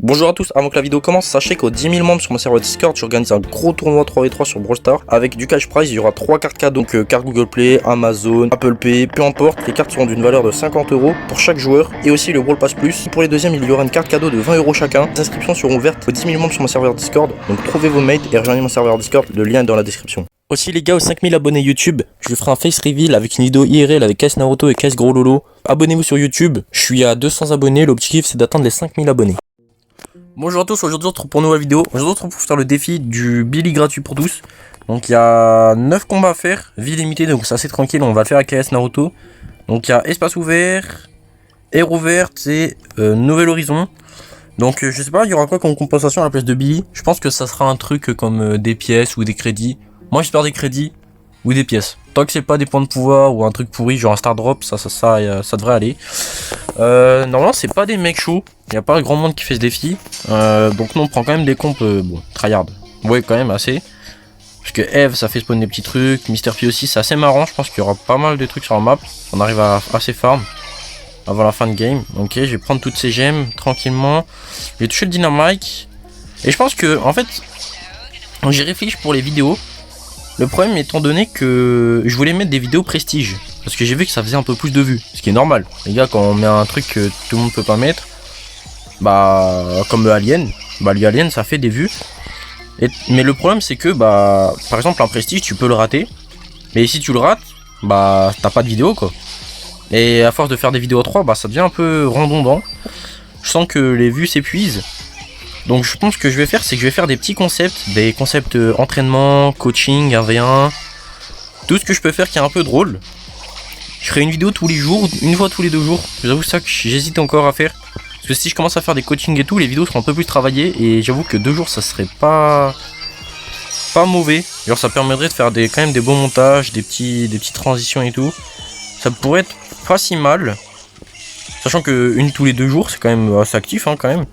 Bonjour à tous, avant que la vidéo commence, sachez qu'aux 10 000 membres sur mon serveur Discord, j'organise un gros tournoi 3v3 sur Brawl Stars avec du cash prize. Il y aura 3 cartes cadeaux, donc carte Google Play, Amazon, Apple Pay, peu importe. Les cartes seront d'une valeur de 50 € pour chaque joueur et aussi le Brawl Pass Plus. Pour les deuxièmes, il y aura une carte cadeau de 20 € chacun. Les inscriptions seront ouvertes aux 10 000 membres sur mon serveur Discord, donc trouvez vos mates et rejoignez mon serveur Discord, le lien est dans la description. Aussi les gars, aux 5000 abonnés YouTube, je vous ferai un face reveal avec une vidéo IRL avec KS Naruto et KS Gros Lolo. Abonnez-vous sur YouTube, je suis à 200 abonnés, l'objectif c'est d'atteindre les 5000 abonnés. Bonjour à tous, aujourd'hui on se retrouve pour une nouvelle vidéo. Aujourd'hui on se retrouve pour faire le défi du Billy gratuit pour tous. Donc il y a 9 combats à faire, vie limitée, donc c'est assez tranquille, on va le faire avec KS Naruto. Donc il y a espace ouvert, air ouverte et nouvel horizon. Donc je sais pas, il y aura quoi comme compensation à la place de Billy. Je pense que ça sera un truc comme des pièces ou des crédits. Moi j'espère des crédits ou des pièces. Tant que c'est pas des points de pouvoir ou un truc pourri genre un star drop, ça devrait aller. Normalement c'est pas des mecs chauds, il n'y a pas grand monde qui fait ce défi. Donc nous on prend quand même des comptes, bon, tryhard. Ouais quand même assez. Parce que Eve ça fait spawn des petits trucs, Mr P aussi c'est assez marrant, je pense qu'il y aura pas mal de trucs sur la map. On arrive à assez farm avant la fin de game. Ok, je vais prendre toutes ces gemmes tranquillement. Je vais toucher le dynamite. Et je pense que en fait j'ai réfléchi pour les vidéos. Le problème étant donné que je voulais mettre des vidéos prestige. Parce que j'ai vu que ça faisait un peu plus de vues. Ce qui est normal. Les gars, quand on met un truc que tout le monde peut pas mettre, bah comme le Alien, bah le Alien ça fait des vues. Mais le problème c'est que bah par exemple un prestige tu peux le rater. Mais si tu le rates, bah t'as pas de vidéo quoi. Et à force de faire des vidéos 3, bah ça devient un peu redondant. Je sens que les vues s'épuisent. Donc je pense que je vais faire, c'est que je vais faire des petits concepts, des concepts entraînement, coaching, 1v1, tout ce que je peux faire qui est un peu drôle. Je ferai une vidéo tous les jours, une fois tous les 2 jours. J'avoue ça que j'hésite encore à faire. Parce que si je commence à faire des coachings et tout, les vidéos seront un peu plus travaillées. Et j'avoue que 2 jours ça serait pas mauvais. Genre ça permettrait de faire quand même des bons montages, des petites transitions et tout. Ça pourrait être pas si mal. Sachant que une tous les 2 jours c'est quand même assez actif hein, quand même.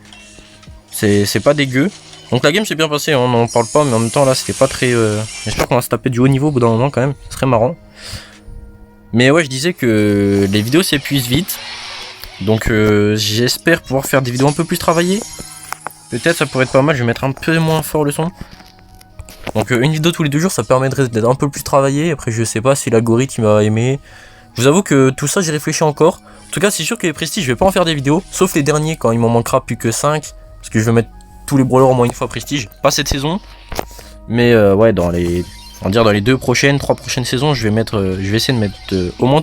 C'est pas dégueu. Donc la game s'est bien passée, hein, on n'en parle pas, mais en même temps là c'était pas très... J'espère qu'on va se taper du haut niveau au bout d'un moment quand même, ce serait marrant. Mais ouais, je disais que les vidéos s'épuisent vite. Donc j'espère pouvoir faire des vidéos un peu plus travaillées. Peut-être ça pourrait être pas mal, je vais mettre un peu moins fort le son. Donc une vidéo tous les 2 jours ça permettrait d'être un peu plus travaillé. Après je sais pas si l'algorithme va aimer. Je vous avoue que tout ça j'y réfléchis encore. En tout cas c'est sûr que les prestiges je vais pas en faire des vidéos. Sauf les derniers quand il m'en manquera plus que 5. Parce que je vais mettre tous les brawlers au moins une fois prestige. Pas cette saison. Mais ouais dans les 2 prochaines, 3 prochaines saisons, je vais essayer de mettre au moins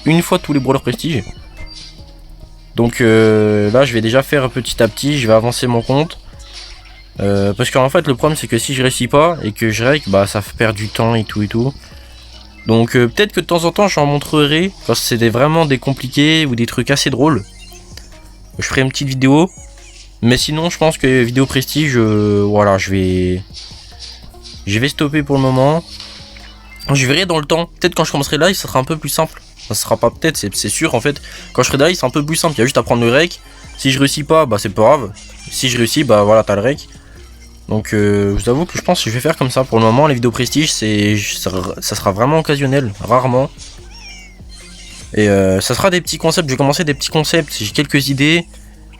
une fois tous les brawlers prestige. Donc là je vais déjà faire petit à petit, je vais avancer mon compte. Parce qu'en fait le problème c'est que si je réussis pas et que je règle, bah ça fait perdre du temps et tout. Donc peut-être que de temps en temps j'en montrerai quand c'est vraiment des compliqués ou des trucs assez drôles. Je ferai une petite vidéo. Mais sinon je pense que vidéo prestige, voilà je vais stopper pour le moment. Je verrai dans le temps, peut-être quand je commencerai live ça sera un peu plus simple. Ça sera pas peut-être, c'est sûr en fait. Quand je serai live c'est un peu plus simple, il y a juste à prendre le rec. Si je réussis pas, bah c'est pas grave. Si je réussis, bah voilà t'as le rec. Donc je vous avoue que je pense que je vais faire comme ça pour le moment. Les vidéos prestige ça sera vraiment occasionnel, rarement. Et ça sera des petits concepts, je vais commencer des petits concepts, j'ai quelques idées.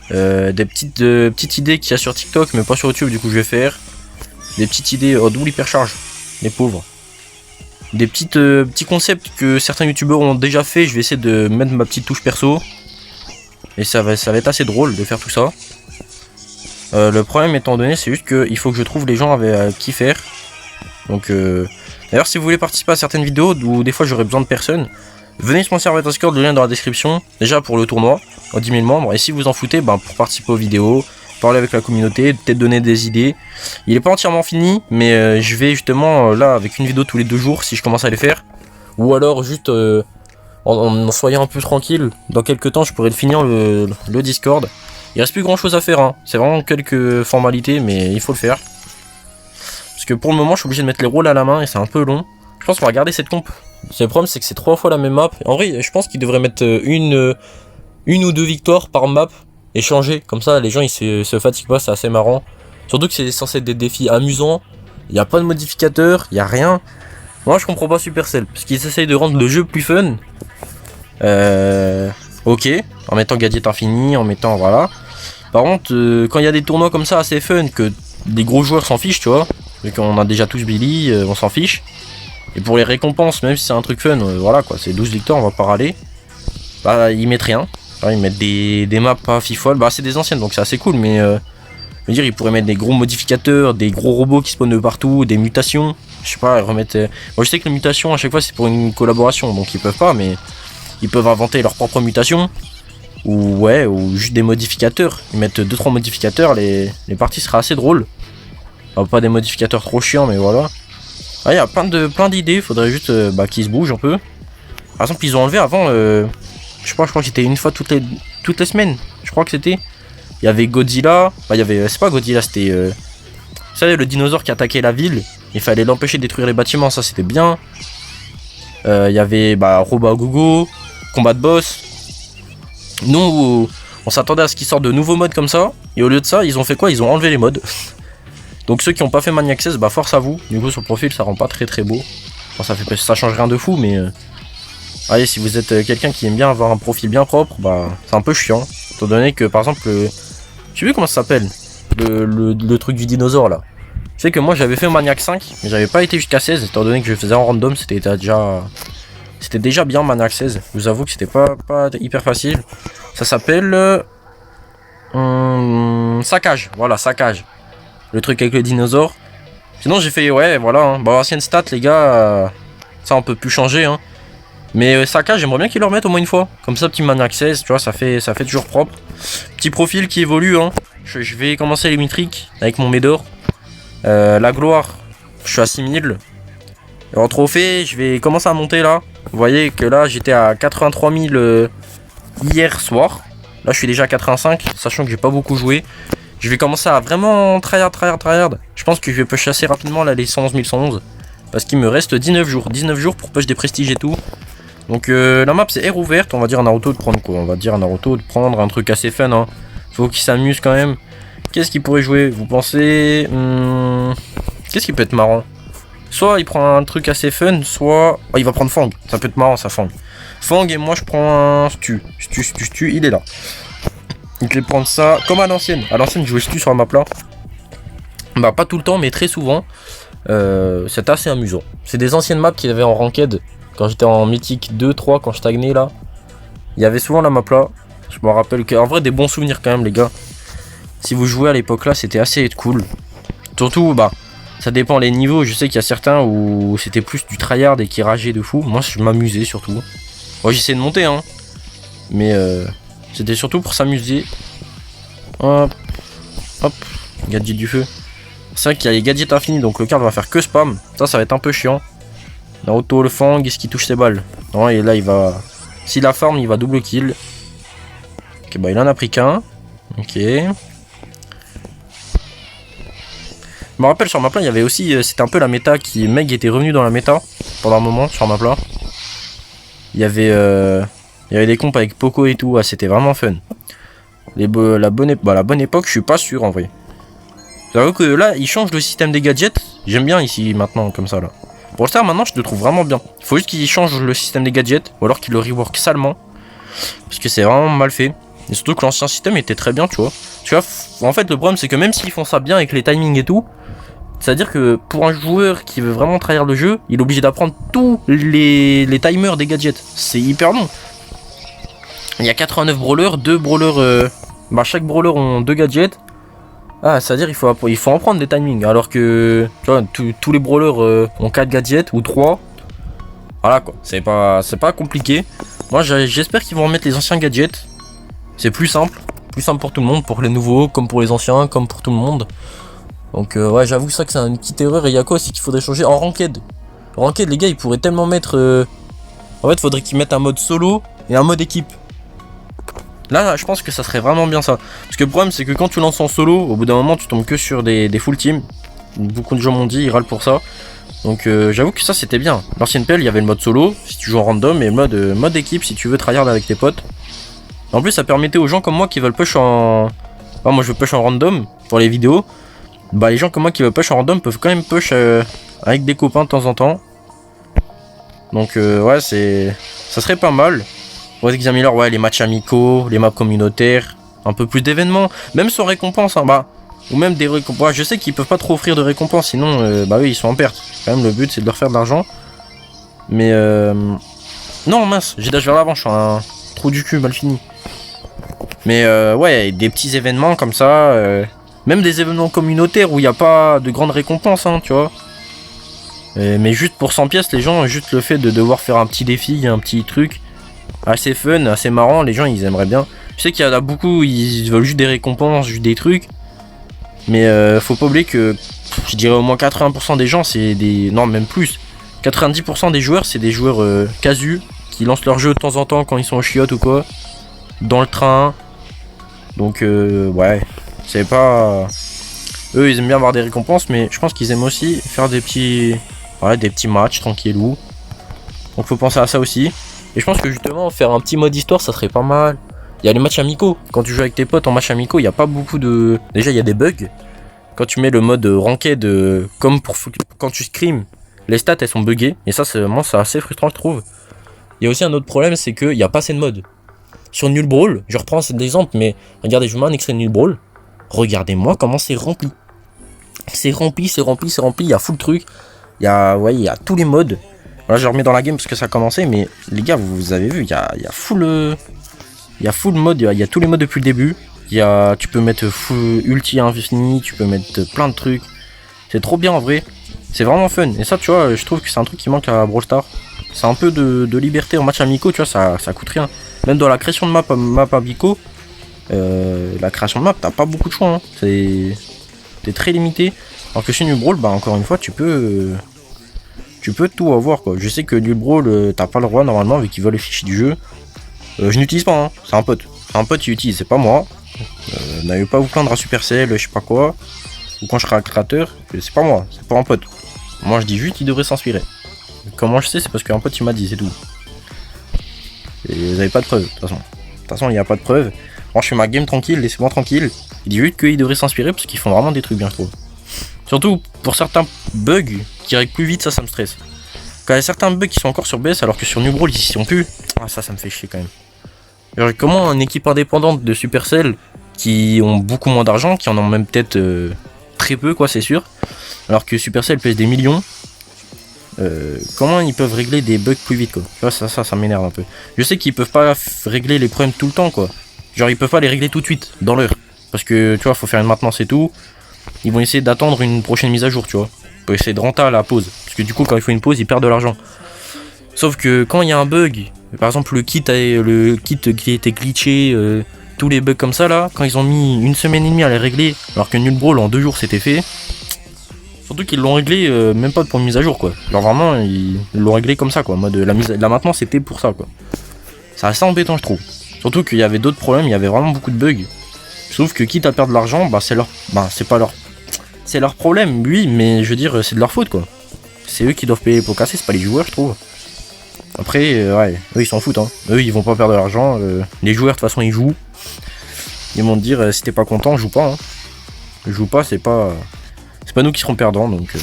Des petites idées qu'il y a sur TikTok mais pas sur YouTube, du coup je vais faire des petites idées. Oh d'où l'hypercharge, les pauvres. Des petits concepts que certains youtubeurs ont déjà fait, je vais essayer de mettre ma petite touche perso. Et ça va être assez drôle de faire tout ça. Le problème étant donné c'est juste qu'il faut que je trouve les gens avec qui faire. Donc d'ailleurs si vous voulez participer à certaines vidéos où des fois j'aurai besoin de personnes, venez sur mon serveur Discord, le lien dans la description. Déjà pour le tournoi aux 10 000 membres. Et si vous en foutez, ben, pour participer aux vidéos, parler avec la communauté, peut-être donner des idées. Il est pas entièrement fini, mais je vais justement là avec une vidéo tous les 2 jours si je commence à les faire. Ou alors juste en soyant un peu tranquille. Dans quelques temps je pourrais le finir le Discord. Il reste plus grand chose à faire hein. C'est vraiment quelques formalités mais il faut le faire. Parce que pour le moment je suis obligé de mettre les rôles à la main et c'est un peu long. Je pense qu'on va garder cette comp. Le problème c'est que c'est 3 fois la même map. En vrai je pense qu'il devrait mettre une ou 2 victoires par map et changer. Comme ça les gens ils se fatiguent pas, c'est assez marrant. Surtout que c'est censé être des défis amusants. Il n'y a pas de modificateur, il n'y a rien. Moi je comprends pas Supercell. Parce qu'ils essayent de rendre le jeu plus fun. Ok, en mettant gadget infini, en mettant voilà. Par contre, quand il y a des tournois comme ça assez fun, que des gros joueurs s'en fichent, tu vois, vu qu'on a déjà tous Billy, on s'en fiche. Et pour les récompenses, même si c'est un truc fun, voilà quoi, c'est 12 victoires, on va pas râler. Bah, ils mettent rien. Enfin, ils mettent des maps pas fifol. Bah, c'est des anciennes, donc c'est assez cool, mais je veux dire, ils pourraient mettre des gros modificateurs, des gros robots qui spawnent de partout, des mutations. Je sais pas, ils remettent. Moi, je sais que les mutations, à chaque fois, c'est pour une collaboration, donc ils peuvent pas, mais ils peuvent inventer leurs propres mutations. Ou ouais, ou juste des modificateurs. Ils mettent 2-3 modificateurs, les parties seraient assez drôles. Enfin, pas des modificateurs trop chiants, mais voilà. Ah, il y a plein d'idées, faudrait juste qu'ils se bougent un peu. Par exemple, ils ont enlevé avant, je crois que c'était une fois toutes les semaines. Je crois que c'était. Il y avait Godzilla, bah, il y avait, c'est pas Godzilla, c'était, vous savez, le dinosaure qui attaquait la ville. Il fallait l'empêcher de détruire les bâtiments, ça c'était bien. Il y avait Robot à Gogo, combat de boss. Nous, on s'attendait à ce qu'ils sortent de nouveaux modes comme ça. Et au lieu de ça, ils ont fait quoi? Ils ont enlevé les modes. Donc ceux qui n'ont pas fait Maniac 16, bah force à vous. Du coup sur le profil ça rend pas très beau. Enfin, ça change rien de fou, mais allez, si vous êtes quelqu'un qui aime bien avoir un profil bien propre, bah c'est un peu chiant. Étant donné que par exemple, tu sais comment ça s'appelle le truc du dinosaure là. Je sais que moi j'avais fait Maniac 5, mais j'avais pas été jusqu'à 16, étant donné que je faisais en random, c'était déjà bien Maniac 16. Je vous avoue que c'était pas hyper facile. Ça s'appelle Saccage, voilà, Saccage. Le truc avec le dinosaure. Sinon j'ai fait, ouais, voilà, hein. Bah ancienne stat les gars, ça on peut plus changer, hein. Mais Saccage, j'aimerais bien qu'ils le remettent au moins une fois. Comme ça, petit Maniac 16, tu vois, ça fait toujours propre. Petit profil qui évolue, hein. Je vais commencer les Mythiques avec mon Médor. La gloire, je suis à 6000. Et en trophée, je vais commencer à monter là. Vous voyez que là, j'étais à 83 000 hier soir. Là, je suis déjà à 85, sachant que j'ai pas beaucoup joué. Je vais commencer à vraiment tryhard. Je pense que je vais push assez rapidement là les 111 111. Parce qu'il me reste 19 jours. 19 jours pour push des prestiges et tout. Donc la map c'est air ouverte. On va dire à Naruto de prendre quoi? On va dire à Naruto de prendre un truc assez fun, hein. Faut qu'il s'amuse quand même. Qu'est-ce qu'il pourrait jouer? Vous pensez qu'est-ce qui peut être marrant? Soit il prend un truc assez fun, soit il va prendre Fang. Ça peut être marrant ça, Fang. Fang et moi je prends un Stu, il est là. Donc je vais prendre ça comme à l'ancienne. À l'ancienne je jouais Stu sur la map là. Bah pas tout le temps mais très souvent. C'est assez amusant. C'est des anciennes maps qu'il y avait en ranked. Quand j'étais en mythique 2, 3, quand je stagnais là. Il y avait souvent la map là. Je me rappelle qu'en vrai des bons souvenirs quand même les gars. Si vous jouez à l'époque là c'était assez cool. Surtout ça dépend les niveaux. Je sais qu'il y a certains où c'était plus du tryhard et qui rageaient de fou. Moi je m'amusais surtout. Moi j'essayais de monter hein. Mais c'était surtout pour s'amuser. Hop. Gadget du feu. C'est vrai qu'il y a les gadgets infinis, donc le card va faire que spam. Ça va être un peu chiant. Naruto, le Fang, est-ce qu'il touche ses balles? Non, et là il va... S'il a farm, il va double kill. Ok, il en a pris qu'un. Ok. Je me rappelle sur ma plan, il y avait aussi... C'était un peu la méta qui... Meg était revenu dans la méta pendant un moment sur ma plan. Il y avait des comps avec Poco et tout, c'était vraiment fun. La bonne époque, je suis pas sûr en vrai. J'avoue que là, il change le système des gadgets. J'aime bien ici maintenant, comme ça là. Pour le faire maintenant, je le trouve vraiment bien. Il faut juste qu'il change le système des gadgets, ou alors qu'il le rework salement. Parce que c'est vraiment mal fait. Et surtout que l'ancien système était très bien, tu vois. Tu vois, en fait, le problème c'est que même s'ils font ça bien avec les timings et tout, c'est-à-dire que pour un joueur qui veut vraiment trahir le jeu, il est obligé d'apprendre tous les timers des gadgets. C'est hyper long. Il y a 89 brawlers, 2 brawlers... chaque brawler ont 2 gadgets. Ah, c'est-à-dire il faut en prendre des timings. Alors que tu vois, tous les brawlers ont 4 gadgets ou 3. Voilà quoi, c'est pas compliqué. Moi j'espère qu'ils vont remettre les anciens gadgets. C'est plus simple pour tout le monde, pour les nouveaux, comme pour les anciens, comme pour tout le monde. Donc ouais, j'avoue ça que c'est une petite erreur. Et il y a quoi aussi qu'il faudrait changer en ranked. En ranked les gars ils pourraient tellement mettre... En fait faudrait qu'ils mettent un mode solo et un mode équipe. Là, je pense que ça serait vraiment bien ça. Parce que le problème, c'est que quand tu lances en solo, au bout d'un moment, tu tombes que sur des full team. Beaucoup de gens m'ont dit, ils râlent pour ça. Donc, j'avoue que ça, c'était bien. L'ancienne PL, il y avait le mode solo, si tu joues en random, et le mode équipe, si tu veux tryhard avec tes potes. En plus, ça permettait aux gens comme moi qui veulent push en... Enfin, moi, je veux push en random pour les vidéos. Les gens comme moi qui veulent push en random peuvent quand même push avec des copains de temps en temps. Donc, ouais, ça serait pas mal. Pour Examiner, ouais, les matchs amicaux, les maps communautaires. un peu plus d'événements, même sans récompense, hein, bah, ou même des récompenses. Ouais, je sais qu'ils peuvent pas trop offrir de récompenses, sinon, bah oui, ils sont en perte. Quand même, le but c'est de leur faire de l'argent. Mais non, mince, j'ai d'âge vers l'avant, je suis un trou du cul mal fini. Mais ouais, des petits événements comme ça, même des événements communautaires où il n'y a pas de grandes récompenses, hein, tu vois. Mais juste pour 100 pièces, les gens, juste le fait de devoir faire un petit défi, un petit truc assez fun, assez marrant, les gens ils aimeraient bien. Je sais qu'il y en a beaucoup, ils veulent juste des récompenses, juste des trucs. Mais faut pas oublier que je dirais au moins 80% des gens, c'est des. Non, même plus. 90% des joueurs, c'est des joueurs casus qui lancent leur jeu de temps en temps quand ils sont au chiottes ou quoi. Dans le train. Donc, ouais. C'est pas. Eux, ils aiment bien avoir des récompenses, mais je pense qu'ils aiment aussi faire des petits. Ouais, des petits matchs tranquillou. Donc, faut penser à ça aussi. Et je pense que justement, faire un petit mode histoire, ça serait pas mal. Il y a les matchs amicaux. Quand tu joues avec tes potes en match amicaux, il n'y a pas beaucoup de. Déjà, il y a des bugs. Quand tu mets le mode ranked, comme pour quand tu scrims, les stats elles sont buggées. Et ça, c'est assez frustrant, je trouve. Il y a aussi un autre problème, c'est qu'il n'y a pas assez de modes. Sur Null Brawl, je reprends cet exemple, mais regardez, je vous mets un extrait de Null Brawl. Regardez-moi comment c'est rempli. C'est rempli, c'est rempli, c'est rempli. Il y a full truc. Il y a tous les modes. Là, je remets dans la game parce que ça a commencé, mais les gars, vous avez vu, il y a full. Il y a full mode, il y a tous les modes depuis le début. Tu peux mettre full ulti infini, tu peux mettre plein de trucs. C'est trop bien en vrai. C'est vraiment fun. Et ça, tu vois, je trouve que c'est un truc qui manque à Brawl Stars. C'est un peu de liberté en match amicaux, tu vois, ça coûte rien. Même dans la création de map amicaux, la création de map, t'as pas beaucoup de choix. Hein. T'es très limité. Alors que chez New Brawl, bah encore une fois, tu peux tout avoir quoi. Je sais que New Brawl, t'as pas le droit normalement vu qu'ils veulent les fichiers du jeu. Je n'utilise pas, hein. C'est un pote. C'est un pote qui utilise, c'est pas moi. N'allez pas vous plaindre à Supercell, je sais pas quoi. Ou quand je serai un créateur, c'est pas moi, c'est pas un pote. Moi je dis juste qu'il devrait s'inspirer. Comment je sais, c'est parce qu'un pote il m'a dit, c'est tout. Et vous avez pas de preuves, de toute façon. De toute façon, il n'y a pas de preuves. Moi je fais ma game tranquille, laissez-moi tranquille. Il dit juste qu'il devrait s'inspirer parce qu'ils font vraiment des trucs bien, je trouve. Surtout pour certains bugs qui règlent plus vite, ça me stresse. Quand il y a certains bugs qui sont encore sur BS alors que sur New Brawl ils y sont plus. Ah, ça me fait chier quand même. Genre, comment une équipe indépendante de Supercell qui ont beaucoup moins d'argent, qui en ont même peut-être très peu quoi c'est sûr, alors que Supercell pèse des millions, comment ils peuvent régler des bugs plus vite quoi. Tu vois, ça m'énerve un peu. Je sais qu'ils peuvent pas régler les problèmes tout le temps quoi. Genre ils peuvent pas les régler tout de suite, dans l'heure. Parce que tu vois, faut faire une maintenance et tout. Ils vont essayer d'attendre une prochaine mise à jour, tu vois. Pour essayer de renter à la pause. Parce que du coup quand il faut une pause, ils perdent de l'argent. Sauf que quand il y a un bug, par exemple le kit qui était glitché, tous les bugs comme ça là, quand ils ont mis une semaine et demie à les régler, alors que Null Brawl en 2 jours c'était fait, surtout qu'ils l'ont réglé même pas pour une mise à jour quoi. Genre vraiment ils l'ont réglé comme ça quoi, en mode la maintenance c'était pour ça quoi. C'est assez embêtant je trouve. Surtout qu'il y avait d'autres problèmes, il y avait vraiment beaucoup de bugs. Je trouve que quitte à perdre de l'argent, c'est pas leur. C'est leur problème, oui, mais je veux dire c'est de leur faute quoi. C'est eux qui doivent payer les pots cassés, c'est pas les joueurs je trouve. Après, ouais, eux ils s'en foutent, hein. Eux ils vont pas perdre de l'argent. Les joueurs de toute façon ils jouent. Ils vont te dire si t'es pas content, joue pas. Hein. Joue pas, c'est pas nous qui serons perdants donc.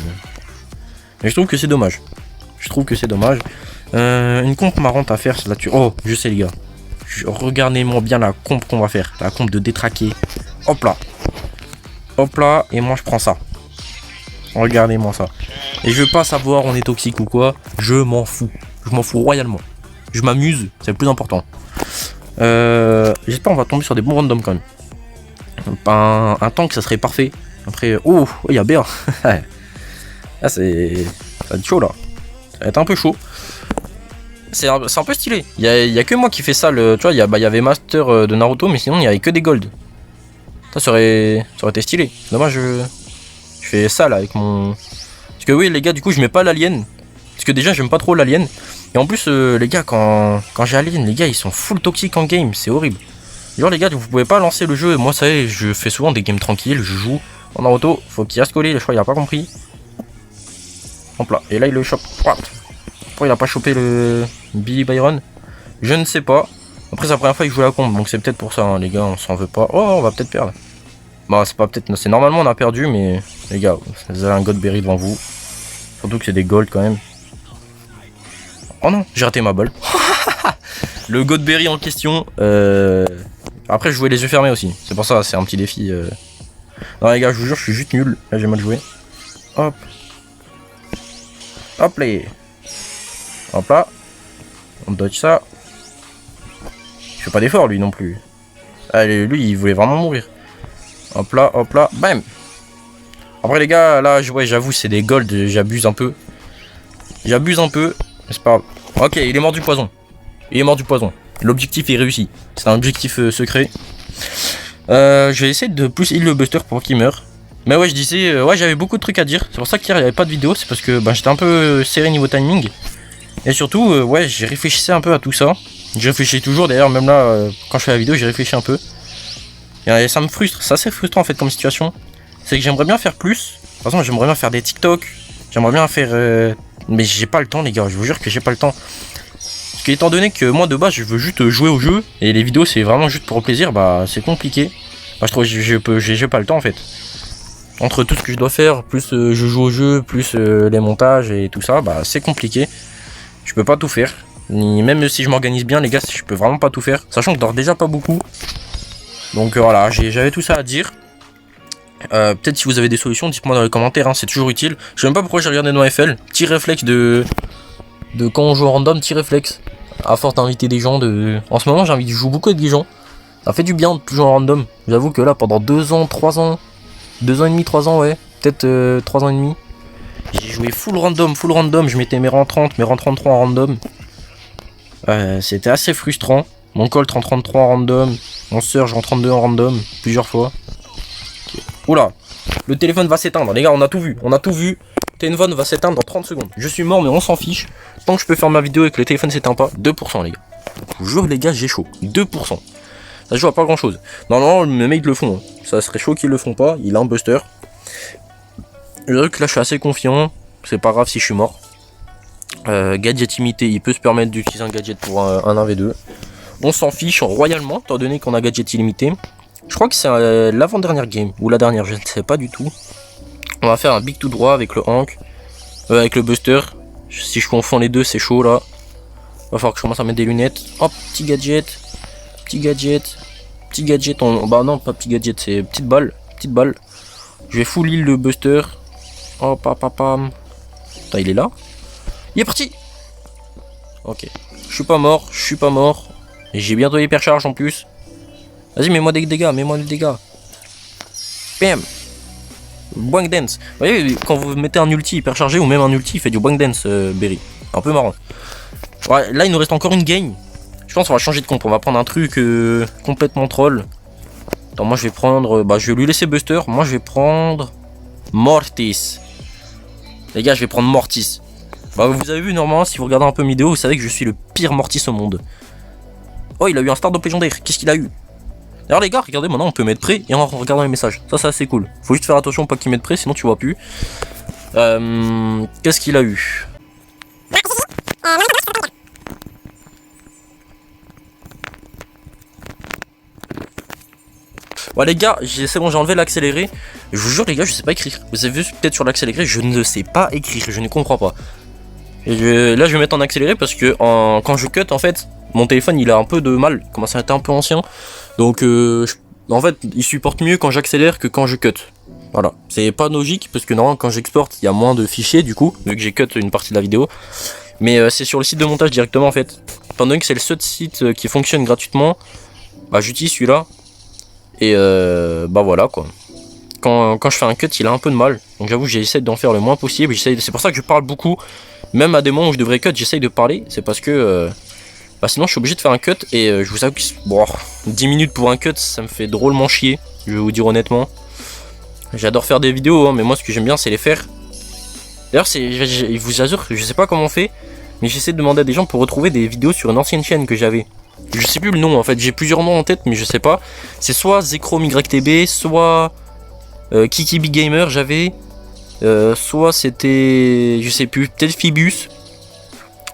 Mais je trouve que c'est dommage. Une comp marrante à faire, c'est là-dessus. Oh, je sais les gars. Regardez-moi bien la comp qu'on va faire. La comp de détraquer. Hop là. Hop là, et moi je prends ça. Regardez-moi ça. Et je veux pas savoir on est toxique ou quoi. Je m'en fous. Je m'en fous royalement. Je m'amuse, c'est le plus important. J'espère qu'on va tomber sur des bons randoms quand même. Un tank ça serait parfait. Après, oh, il y a BA. Là ça va être chaud là. Ça va être un peu chaud. C'est un peu stylé. Il y a que moi qui fais ça. Tu vois, il y avait Master de Naruto, mais sinon il y avait que des gold. Ça aurait été stylé. Dommage, je fais ça là avec mon. Parce que oui les gars, du coup je mets pas l'alien. Parce que déjà j'aime pas trop l'alien. Et en plus les gars quand j'ai alien, les gars ils sont full toxiques en game, c'est horrible. Genre les gars vous pouvez pas lancer le jeu. Moi ça y est, je fais souvent des games tranquilles, je joue en Naruto, faut qu'il reste collé, je crois il a pas compris. Hop là, et là il le chope. Pourquoi il a pas chopé le Billy Byron? Je ne sais pas. Après c'est la première fois qu'il joue la combe, donc c'est peut-être pour ça hein, les gars, on s'en veut pas. Oh on va peut-être perdre. Bah c'est pas peut-être, c'est normalement on a perdu, mais les gars, vous avez un Godberry devant vous. Surtout que c'est des gold quand même. Oh non, j'ai raté ma balle. Le Godberry en question, Après je jouais les yeux fermés aussi, c'est pour ça c'est un petit défi. Non les gars je vous jure je suis juste nul, là j'ai mal joué. Hop. Hop là. Hop là. On dodge ça. Il fait pas d'effort lui non plus. Allez lui il voulait vraiment mourir. Hop là, bam. Après les gars là ouais, j'avoue c'est des golds, j'abuse un peu. Mais c'est pas grave. Ok il est mort du poison. L'objectif est réussi. C'est un objectif secret. Je vais essayer de plus heal le buster pour qu'il meure. Mais ouais je disais, ouais j'avais beaucoup de trucs à dire. C'est pour ça qu'hier il n'y avait pas de vidéo. C'est parce que j'étais un peu serré niveau timing. Et surtout ouais j'ai réfléchi un peu à tout ça. Je réfléchis toujours d'ailleurs même là quand je fais la vidéo j'ai réfléchi un peu. Et ça me frustre, c'est assez frustrant en fait comme situation. C'est que j'aimerais bien faire plus. De toute façon j'aimerais bien faire des TikTok. J'aimerais bien faire... Mais j'ai pas le temps les gars, je vous jure que j'ai pas le temps. Parce que étant donné que moi de base je veux juste jouer au jeu. Et les vidéos c'est vraiment juste pour le plaisir, c'est compliqué. Je trouve que j'ai pas le temps en fait. Entre tout ce que je dois faire, plus je joue au jeu, plus les montages et tout ça, c'est compliqué. Je peux pas tout faire. Même si je m'organise bien les gars, je peux vraiment pas tout faire. Sachant que je dors déjà pas beaucoup. Donc voilà, j'avais tout ça à dire. Peut-être si vous avez des solutions, dites-moi dans les commentaires, hein, c'est toujours utile. Je sais même pas pourquoi j'ai regardé NoFL. Petit réflexe de quand on joue en random, petit réflexe. À force d'inviter des gens En ce moment je joue beaucoup avec des gens. Ça fait du bien de jouer en random. J'avoue que là pendant 2 ans, 3 ans, 2 ans et demi, 3 ans ouais. Peut-être 3 ans et demi. J'ai joué full random, je mettais mes rangs 30, mes rangs 33 en random. C'était assez frustrant. Mon colt en 33 en random. Mon surge en 32 en random. Plusieurs fois. Okay. Oula. Le téléphone va s'éteindre. Les gars, on a tout vu. Téléphone va s'éteindre dans 30 secondes. Je suis mort, mais on s'en fiche. Tant que je peux faire ma vidéo et que le téléphone s'éteint pas. 2% les gars. Je vous jure les gars, j'ai chaud. 2%. Ça joue à pas grand chose. Non, mes mecs le font. Hein. Ça serait chaud qu'ils le font pas. Il a un buster. Le truc là, je suis assez confiant. C'est pas grave si je suis mort. Gadget imité, il peut se permettre d'utiliser un gadget pour un 1v2. On s'en fiche royalement, étant donné qu'on a gadget illimité. Je crois que c'est l'avant-dernière game, ou la dernière, je ne sais pas du tout. On va faire un big tout droit avec le Hank, avec le buster. Si je confonds les deux, c'est chaud là. Va falloir que je commence à mettre des lunettes. Hop, petit gadget. Bah non, pas petit gadget, c'est petite balle. Je vais full heal le buster. Hop, pam. Putain, il est là. Il est parti. Ok. Je suis pas mort. Et j'ai bientôt hypercharge en plus. Vas-y, mets-moi des dégâts, Bam. Boing dance. Vous voyez, quand vous mettez un ulti hyperchargé ou même un ulti, il fait du boing dance, Berry. Un peu marrant. Ouais, là, il nous reste encore une game. Je pense qu'on va changer de comp. On va prendre un truc complètement troll. Attends, moi, je vais prendre... je vais lui laisser Buster. Moi, je vais prendre... Mortis. Les gars, je vais prendre Mortis. Vous avez vu, normalement, si vous regardez un peu mes vidéos, vous savez que je suis le pire Mortis au monde. Oh, il a eu un start-up légendaire. Qu'est-ce qu'il a eu? D'ailleurs, les gars, regardez, maintenant, on peut mettre prêt et en regardant les messages. Ça, c'est assez cool. Faut juste faire attention pas qu'il mette prêt, sinon tu vois plus. Qu'est-ce qu'il a eu? Ouais les gars, c'est bon, j'ai enlevé l'accéléré. Je vous jure les gars, je sais pas écrire. Vous avez vu peut-être sur l'accéléré, je ne sais pas écrire, je ne comprends pas. Et là je vais mettre en accéléré parce que quand je cut en fait, mon téléphone il a un peu de mal, il commence à être un peu ancien. Donc en fait il supporte mieux quand j'accélère que quand je cut. Voilà, c'est pas logique parce que normalement quand j'exporte il y a moins de fichiers du coup, vu que j'ai cut une partie de la vidéo. Mais c'est sur le site de montage directement en fait. Étant donné que c'est le seul site qui fonctionne gratuitement, j'utilise celui-là. Et voilà quoi. Quand je fais un cut il a un peu de mal. Donc j'avoue j'essaie d'en faire le moins possible. C'est pour ça que je parle beaucoup. Même à des moments où je devrais cut j'essaye de parler. C'est parce que sinon je suis obligé de faire un cut. Et je vous avoue que 10 minutes pour un cut ça me fait drôlement chier. Je vais vous dire honnêtement. J'adore faire des vidéos hein, mais moi ce que j'aime bien c'est les faire. D'ailleurs je vous assure je sais pas comment on fait. Mais j'essaie de demander à des gens pour retrouver des vidéos sur une ancienne chaîne que j'avais. Je sais plus le nom en fait, j'ai plusieurs noms en tête mais je sais pas. C'est soit Zekrom YTB, soit Kiki Big Gamer j'avais. Soit c'était, je sais plus, peut-être Phoebus.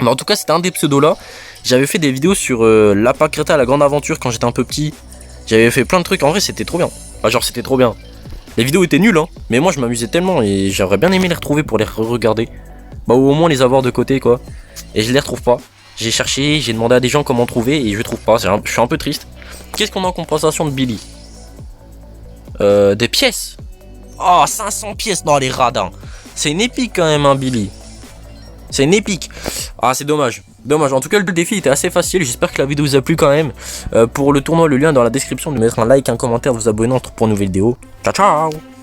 Mais en tout cas c'était un des pseudos là. J'avais fait des vidéos sur Lapin Crétin la grande aventure quand j'étais un peu petit. J'avais fait plein de trucs, en vrai c'était trop bien. Genre c'était trop bien. Les vidéos étaient nulles hein, mais moi je m'amusais tellement et j'aurais bien aimé les retrouver pour les re-regarder. Ou au moins les avoir de côté quoi. Et je les retrouve pas. J'ai cherché, j'ai demandé à des gens comment trouver et je trouve pas, je suis un peu triste. Qu'est-ce qu'on a en compensation de Billy? Des pièces. Oh, 500 pièces dans les radins. C'est une épique quand même, hein, Billy. C'est une épique. Ah, c'est dommage. Dommage. En tout cas, le défi était assez facile. J'espère que la vidéo vous a plu quand même. Pour le tournoi, le lien est dans la description. De mettre un like, un commentaire, vous abonner pour une nouvelle vidéo. Ciao, ciao.